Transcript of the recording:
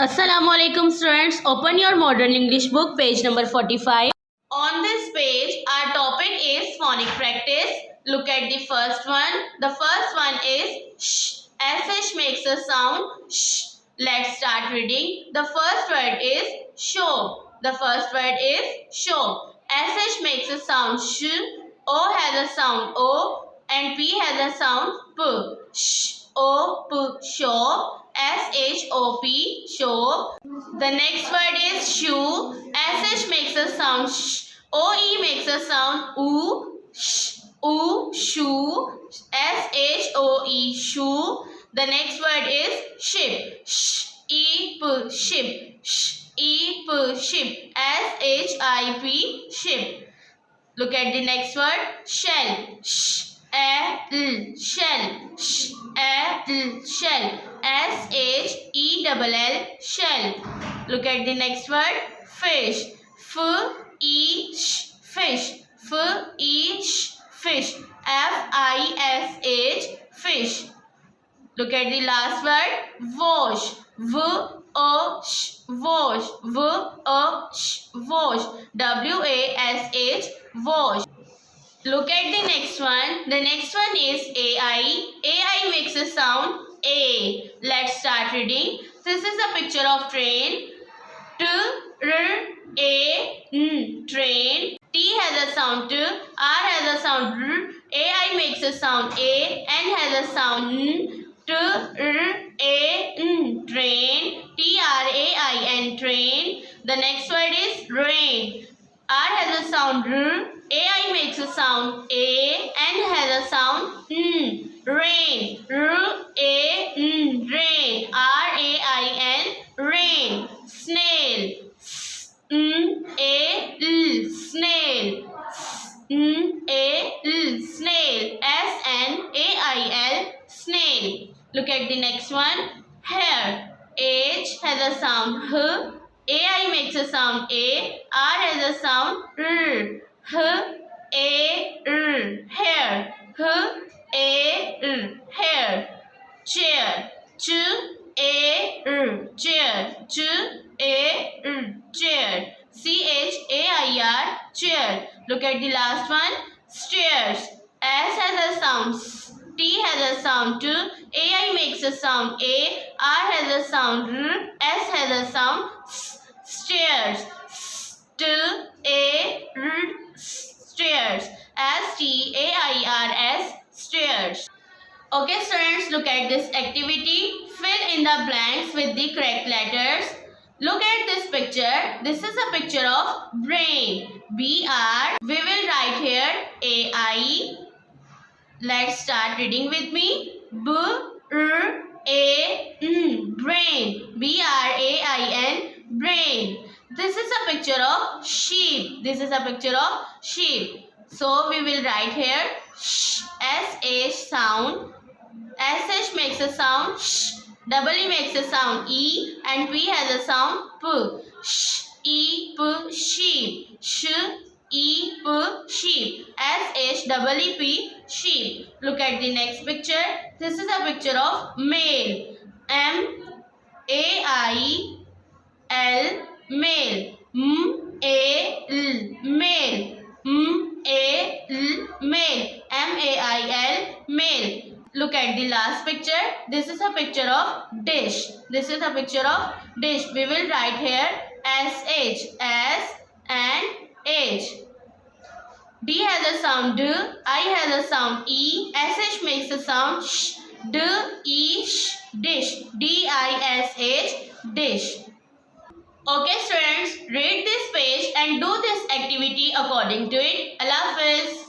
Assalamualaikum students, open your modern English book page number 45. On this page our topic is phonic practice. Look at the first one. The first one is sh. SH makes a sound sh. Let's start reading. The first word is show. The first word is show. SH makes a sound sh. O has a sound O and P has a sound P. Sh. O P show. S-H-O-P show. The next word is shoe. SH makes a sound sh. O-E makes a sound oo. Sh. Oo shoe. S-H-O-E shoe. The next word is ship. Sh-E-P ship. Sh-E-P ship. S-H-I-P ship. Look at the next word shell. Sh-E-L shell. Sh-E-L shell. S-H-E-L-L shell. Look at the next word fish. F-E-Sh fish. F-E-Sh fish. F-I-S-H fish. Look at the last word wash. W-O-Sh wash. W-O-Sh wash. W-A-S-H wash. Look at the next one. The next one is AI. AI makes a sound A. Let's start reading. This is a picture of train. T-R-A-N train. T has a sound T. R has a sound R. AI makes a sound A. N has a sound N. T-R-A-N train. T-R-A-I-N train. The next word is rain. R has a sound R. AI makes a sound A. N has a sound N. Rain. R-A-N rain. R-A-I-N rain. Snail. S-N-A-L snail. S-N-A-L snail. S-N-A-I-L snail. Look at the next one. Hair. H has a sound H. AI makes a sound A. R has a sound R. H-A-R. Hair. H-A-R. Hair. Chair. Ch-A-R. Chair. Ch-A-R. Chair. C-H-A-I-R. Chair. Look at the last one. Stairs. S has a sound S. T has a sound T. AI makes a sound A. R has a sound R. S has a sound S. Stairs. S-T-A-R. Stairs. S-T-A-I-R-S. Stairs. Okay students, look at this activity. Fill in the blanks with the correct letters. Look at this picture. This is a picture of brain. B-R. We will write here A-I. Let's start reading with me. B-R-A-N. Brain. B-R-A-I-N. Brain. This is a picture of sheep. This is a picture of sheep. So we will write here S-H sound. S-H makes a sound sh. E makes a sound E and P has a sound P. Sh-E-P sheep. Sh-E-P sheep. S-H-E-E-P sheep. Look at the next picture. This is a picture of male. M-A-I-L male. M-A-L male. M-A-L male. M-A-I-L male. Look at the last picture. This is a picture of dish. This is a picture of dish. We will write here S-H. S and H. D has a sound D. I has a sound E. S-H makes a sound sh. D-E-sh. Dish. D-I-S-H. Dish. Okay students, read this page and do this activity according to it. Allah Hafiz.